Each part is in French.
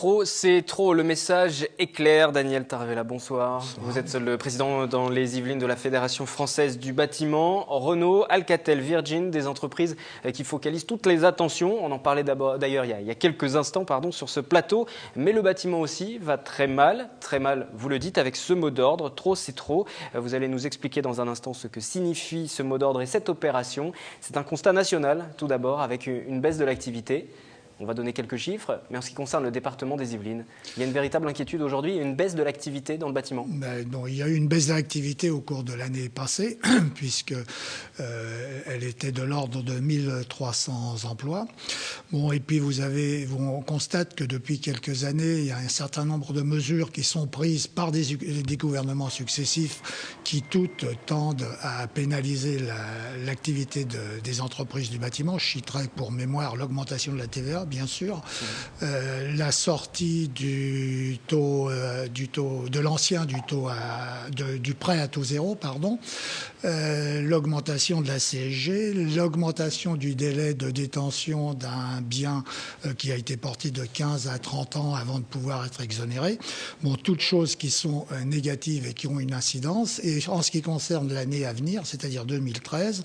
Trop, c'est trop. Le message est clair. Daniel Taravella, bonsoir. Vous êtes le président dans les Yvelines de la Fédération française du bâtiment. Renault, Alcatel, Virgin, des entreprises qui focalisent toutes les attentions. On en parlait d'ailleurs il y a quelques instants sur ce plateau. Mais le bâtiment aussi va très mal, vous le dites, avec ce mot d'ordre. Trop, c'est trop. Vous allez nous expliquer dans un instant ce que signifie ce mot d'ordre et cette opération. C'est un constat national, tout d'abord, avec une baisse de l'activité. On va donner quelques chiffres, mais en ce qui concerne le département des Yvelines, il y a une véritable inquiétude aujourd'hui, une baisse de l'activité dans le bâtiment. Non, il y a eu une baisse de l'activité au cours de l'année passée, puisque elle était de l'ordre de 1300 emplois. Bon, et puis on constate que depuis quelques années, il y a un certain nombre de mesures qui sont prises par des gouvernements successifs qui toutes tendent à pénaliser l'activité des entreprises du bâtiment. Je citerai pour mémoire l'augmentation de la TVA, bien sûr, la sortie du prêt à taux zéro, l'augmentation de la CSG, l'augmentation du délai de détention d'un bien qui a été porté de 15 à 30 ans avant de pouvoir être exonéré. Bon, toutes choses qui sont négatives et qui ont une incidence. Et en ce qui concerne l'année à venir, c'est-à-dire 2013,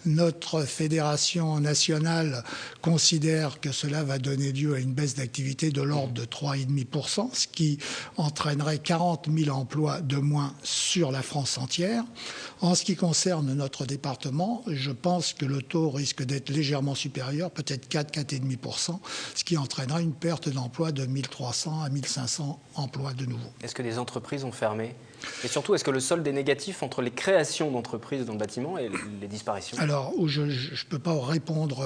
notre fédération nationale considère que cela va donner lieu à une baisse d'activité de l'ordre de 3,5%, ce qui entraînerait 40 000 emplois de moins sur la France entière. En ce qui concerne notre département, je pense que le taux risque d'être légèrement supérieur, peut-être 4,5%, ce qui entraînera une perte d'emploi de 1300 à 1500 emplois de nouveau. Est-ce que des entreprises ont fermé ? Et surtout, est-ce que le solde est négatif entre les créations d'entreprises dans le bâtiment et les disparitions ? Alors, je ne peux pas répondre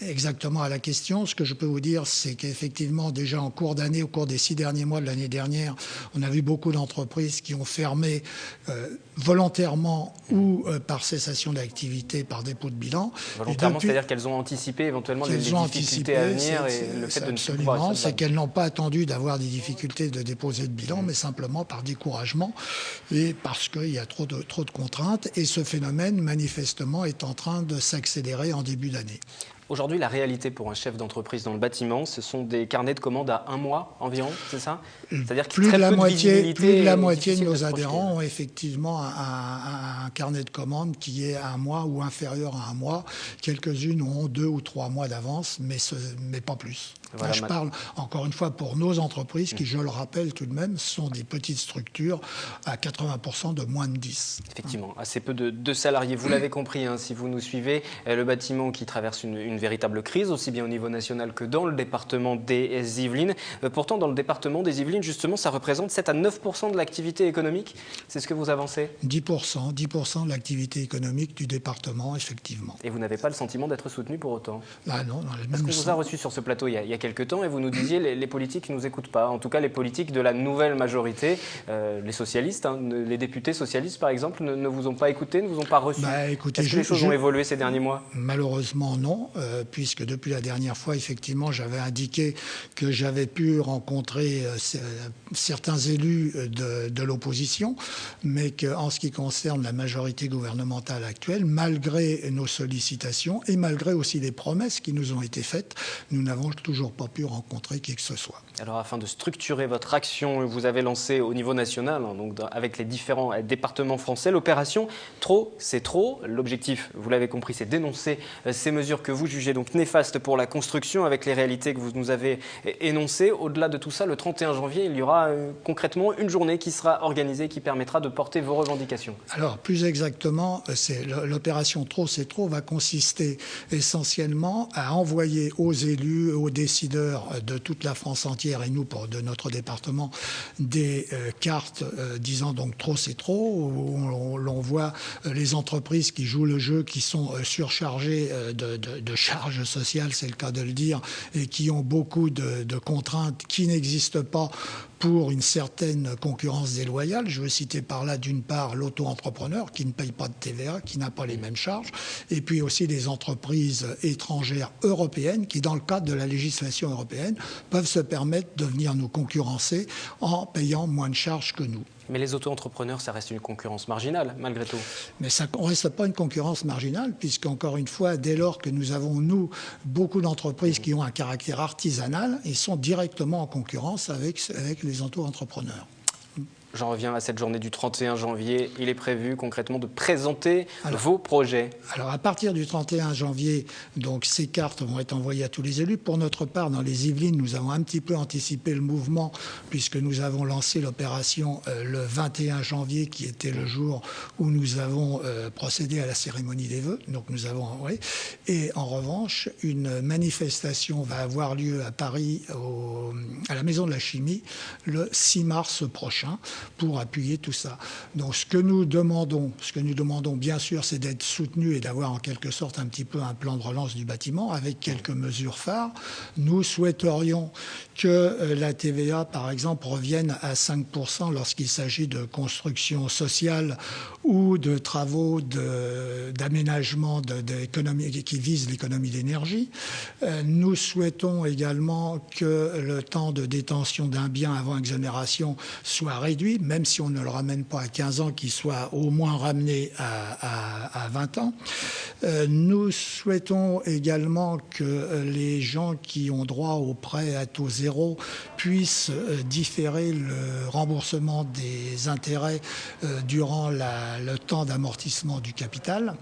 exactement à la question. Ce que je peux vous dire, c'est qu'effectivement, déjà en cours d'année, au cours des 6 derniers mois de l'année dernière, on a vu beaucoup d'entreprises qui ont fermé volontairement ou par cessation d'activité, par dépôt de bilan. Volontairement, c'est-à-dire qu'elles ont anticipé éventuellement les difficultés à venir et le fait de ne plus pouvoir... Absolument, c'est qu'elles n'ont pas attendu d'avoir des difficultés de déposer de bilan, mais simplement par découragement et parce qu'il y a trop de contraintes. Et ce phénomène, manifestement, est en train de s'accélérer en début d'année. Aujourd'hui, la réalité pour un chef d'entreprise dans le bâtiment, ce sont des carnets de commandes à 1 mois environ, c'est ça ? C'est-à-dire que plus de la moitié de nos adhérents ont effectivement un carnet de commandes qui est à 1 mois ou inférieur à 1 mois. Quelques-unes ont 2 ou 3 mois d'avance, mais pas plus. Voilà, je parle encore une fois pour nos entreprises qui, je le rappelle tout de même, sont des petites structures à 80% de moins de 10. Effectivement, assez peu de salariés. Vous l'avez compris, si vous nous suivez, le bâtiment qui traverse une véritable crise, aussi bien au niveau national que dans le département des Yvelines. Pourtant, dans le département des Yvelines, justement, ça représente 7 à 9% de l'activité économique. C'est ce que vous avancez ? 10% de l'activité économique du département, effectivement. Et vous n'avez pas le sentiment d'être soutenu pour autant ? Ah non, parce qu'on vous a reçu sur ce plateau il y a quelques temps et vous nous disiez les politiques ne nous écoutent pas. En tout cas, les politiques de la nouvelle majorité, les socialistes, les députés socialistes, par exemple, ne vous ont pas écouté, ne vous ont pas reçu. Écoutez, est-ce que les choses ont évolué ces derniers mois ? Malheureusement, non. Puisque depuis la dernière fois, effectivement, j'avais indiqué que j'avais pu rencontrer certains élus de l'opposition, mais qu'en ce qui concerne la majorité gouvernementale actuelle, malgré nos sollicitations et malgré aussi les promesses qui nous ont été faites, nous n'avons toujours pas pu rencontrer qui que ce soit. Alors, afin de structurer votre action, vous avez lancé au niveau national, donc avec les différents départements français, l'opération Trop, c'est trop. L'objectif, vous l'avez compris, c'est dénoncer ces mesures que vous jugez donc néfastes pour la construction avec les réalités que vous nous avez énoncées. Au-delà de tout ça, le 31 janvier, il y aura concrètement une journée qui sera organisée qui permettra de porter vos revendications. Alors, plus exactement, l'opération Trop, c'est trop va consister essentiellement à envoyer aux élus, aux décideurs de toute la France entière et nous, de notre département, des cartes disant donc Trop, c'est trop, où l'on voit les entreprises qui jouent le jeu, qui sont surchargées de charges sociales, c'est le cas de le dire, et qui ont beaucoup de contraintes qui n'existent pas pour une certaine concurrence déloyale. Je veux citer par là, d'une part, l'auto-entrepreneur qui ne paye pas de TVA, qui n'a pas les mêmes charges, et puis aussi des entreprises étrangères européennes qui, dans le cadre de la législation européenne, peuvent se permettre de venir nous concurrencer en payant moins de charges que nous. Mais les auto-entrepreneurs, ça reste une concurrence marginale, malgré tout. Mais ça ne reste pas une concurrence marginale, puisqu'encore une fois, dès lors que nous avons, nous, beaucoup d'entreprises qui ont un caractère artisanal, ils sont directement en concurrence avec les auto-entrepreneurs. J'en reviens à cette journée du 31 janvier. Il est prévu concrètement de présenter vos projets. Alors à partir du 31 janvier, donc, ces cartes vont être envoyées à tous les élus. Pour notre part, dans les Yvelines, nous avons un petit peu anticipé le mouvement puisque nous avons lancé l'opération le 21 janvier qui était le jour où nous avons procédé à la cérémonie des vœux. Donc nous avons envoyé. Et en revanche, une manifestation va avoir lieu à Paris à la Maison de la Chimie le 6 mars prochain, pour appuyer tout ça. Donc ce que nous demandons bien sûr, c'est d'être soutenus et d'avoir en quelque sorte un petit peu un plan de relance du bâtiment avec quelques mesures phares. Nous souhaiterions que la TVA, par exemple, revienne à 5% lorsqu'il s'agit de construction sociale ou de travaux d'aménagement qui visent l'économie d'énergie. Nous souhaitons également que le temps de détention d'un bien avant exonération soit réduit, même si on ne le ramène pas à 15 ans, qu'il soit au moins ramené à 20 ans. Nous souhaitons également que les gens qui ont droit au prêt à taux zéro puissent différer le remboursement des intérêts durant le temps d'amortissement du capital.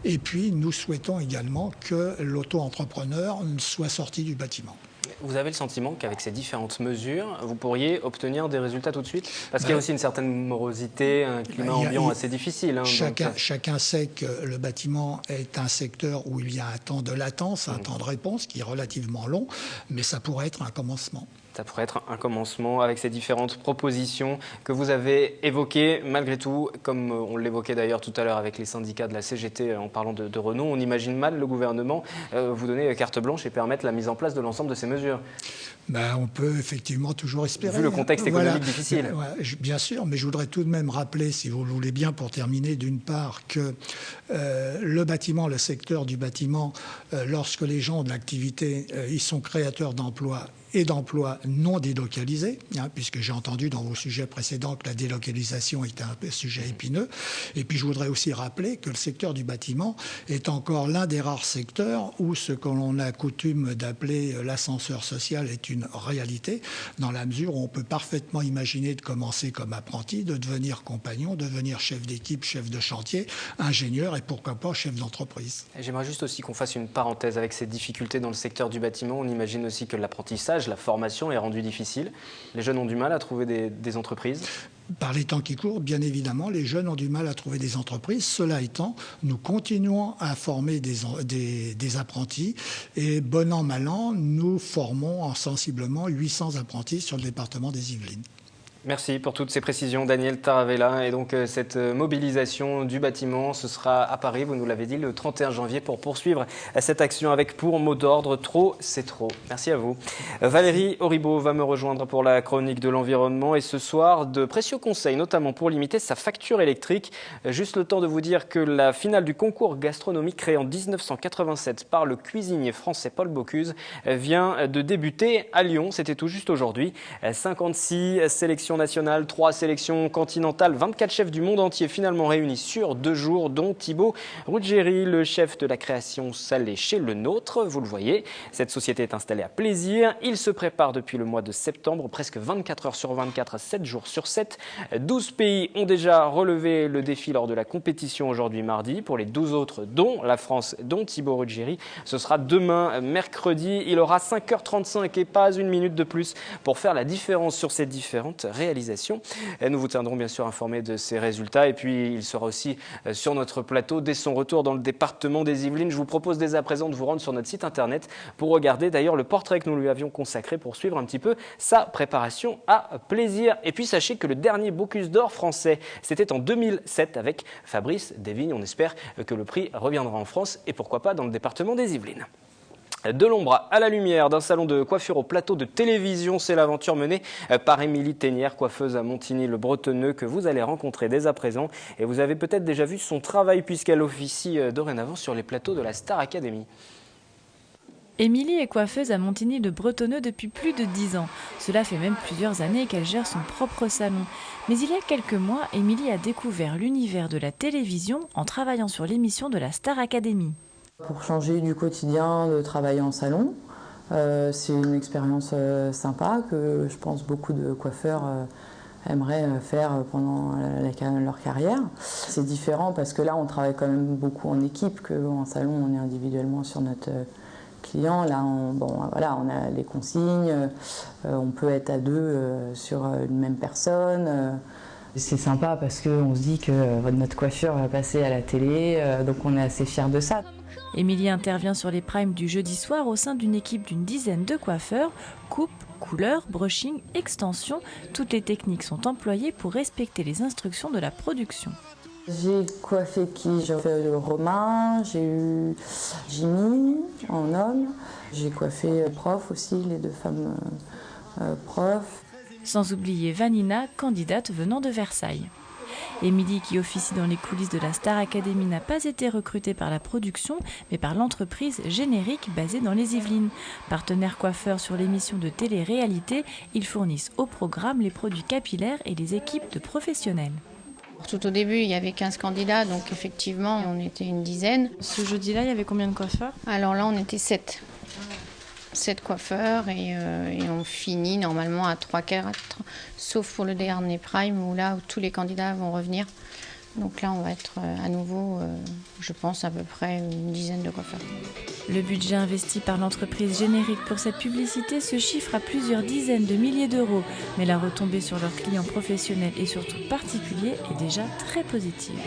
Et puis, nous souhaitons également que l'auto-entrepreneur soit sorti du bâtiment. Vous avez le sentiment qu'avec ces différentes mesures, vous pourriez obtenir des résultats tout de suite? Parce qu'il y a aussi une certaine morosité, un climat ambiant assez difficile. Hein, chacun sait que le bâtiment est un secteur où il y a un temps de latence, un temps de réponse qui est relativement long, mais ça pourrait être un commencement. Ça pourrait être un commencement avec ces différentes propositions que vous avez évoquées. Malgré tout, comme on l'évoquait d'ailleurs tout à l'heure avec les syndicats de la CGT en parlant de Renault, on imagine mal le gouvernement vous donner carte blanche et permettre la mise en place de l'ensemble de ces mesures. On peut effectivement toujours espérer. Vu le contexte économique difficile. Bien sûr, mais je voudrais tout de même rappeler, si vous le voulez bien, pour terminer, d'une part, que le bâtiment, le secteur du bâtiment, lorsque les gens ont de l'activité, ils sont créateurs d'emplois et d'emplois non délocalisés, puisque j'ai entendu dans vos sujets précédents que la délocalisation est un sujet épineux. Et puis je voudrais aussi rappeler que le secteur du bâtiment est encore l'un des rares secteurs où ce que l'on a coutume d'appeler l'ascenseur social est une réalité, dans la mesure où on peut parfaitement imaginer de commencer comme apprenti, de devenir compagnon, de devenir chef d'équipe, chef de chantier, ingénieur et pourquoi pas chef d'entreprise. J'aimerais juste aussi qu'on fasse une parenthèse avec ces difficultés dans le secteur du bâtiment. On imagine aussi que l'apprentissage, la formation est rendue difficile. Les jeunes ont du mal à trouver des entreprises. Par les temps qui courent, bien évidemment, les jeunes ont du mal à trouver des entreprises. Cela étant, nous continuons à former des apprentis et bon an, mal an, nous formons sensiblement 800 apprentis sur le département des Yvelines. Merci pour toutes ces précisions, Daniel Taravella. Et donc cette mobilisation du bâtiment, ce sera à Paris, vous nous l'avez dit, le 31 janvier pour poursuivre cette action avec pour mot d'ordre « Trop, c'est trop ». Merci à vous. Valérie Auribeau va me rejoindre pour la chronique de l'environnement et ce soir, de précieux conseils, notamment pour limiter sa facture électrique. Juste le temps de vous dire que la finale du concours gastronomique créé en 1987 par le cuisinier français Paul Bocuse vient de débuter à Lyon. C'était tout juste aujourd'hui. 56 sélections nationale, 3 sélections continentales, 24 chefs du monde entier finalement réunis sur 2 jours, dont Thibaut Ruggeri, le chef de la création salée chez Le Nôtre. Vous le voyez, cette société est installée à Plaisir. Il se prépare depuis le mois de septembre, presque 24 heures sur 24, 7 jours sur 7. 12 pays ont déjà relevé le défi lors de la compétition aujourd'hui mardi. Pour les 12 autres, dont la France, dont Thibaut Ruggeri, ce sera demain mercredi. Il aura 5h35 et pas une minute de plus pour faire la différence sur ces différentes réalisation. Nous vous tiendrons bien sûr informés de ces résultats et puis il sera aussi sur notre plateau dès son retour dans le département des Yvelines. Je vous propose dès à présent de vous rendre sur notre site internet pour regarder d'ailleurs le portrait que nous lui avions consacré pour suivre un petit peu sa préparation à Plaisir. Et puis sachez que le dernier Bocuse d'Or français, c'était en 2007 avec Fabrice Desvignes. On espère que le prix reviendra en France et pourquoi pas dans le département des Yvelines. De l'ombre à la lumière, d'un salon de coiffure au plateau de télévision, c'est l'aventure menée par Émilie Thénière, coiffeuse à Montigny-le-Bretonneux, que vous allez rencontrer dès à présent. Et vous avez peut-être déjà vu son travail puisqu'elle officie dorénavant sur les plateaux de la Star Academy. Émilie est coiffeuse à Montigny-le-Bretonneux depuis plus de 10 ans. Cela fait même plusieurs années qu'elle gère son propre salon. Mais il y a quelques mois, Émilie a découvert l'univers de la télévision en travaillant sur l'émission de la Star Academy. Pour changer du quotidien de travailler en salon, c'est une expérience sympa que je pense beaucoup de coiffeurs aimeraient faire pendant leur carrière. C'est différent parce que là on travaille quand même beaucoup en équipe, qu'en salon on est individuellement sur notre client. Là on a les consignes, on peut être à deux sur une même personne. C'est sympa parce qu'on se dit que notre coiffure va passer à la télé, donc on est assez fiers de ça. Émilie intervient sur les primes du jeudi soir au sein d'une équipe d'une dizaine de coiffeurs. Coupe, couleur, brushing, extension, toutes les techniques sont employées pour respecter les instructions de la production. J'ai coiffé j'ai fait Romain, j'ai eu Jimmy en homme, j'ai coiffé prof aussi, les deux femmes profs. Sans oublier Vanina, candidate venant de Versailles. Émilie, qui officie dans les coulisses de la Star Academy, n'a pas été recrutée par la production, mais par l'entreprise Générique basée dans les Yvelines. Partenaire coiffeur sur l'émission de télé-réalité, ils fournissent au programme les produits capillaires et les équipes de professionnels. Tout au début, il y avait 15 candidats, donc effectivement, on était une dizaine. Ce jeudi-là, il y avait combien de coiffeurs? Alors là, on était 7 coiffeurs et on finit normalement à 3/4, sauf pour le dernier prime où tous les candidats vont revenir. Donc là, on va être à nouveau, je pense, à peu près une dizaine de coiffeurs. Le budget investi par l'entreprise Générique pour cette publicité se chiffre à plusieurs dizaines de milliers d'euros. Mais la retombée sur leurs clients professionnels et surtout particuliers est déjà très positive.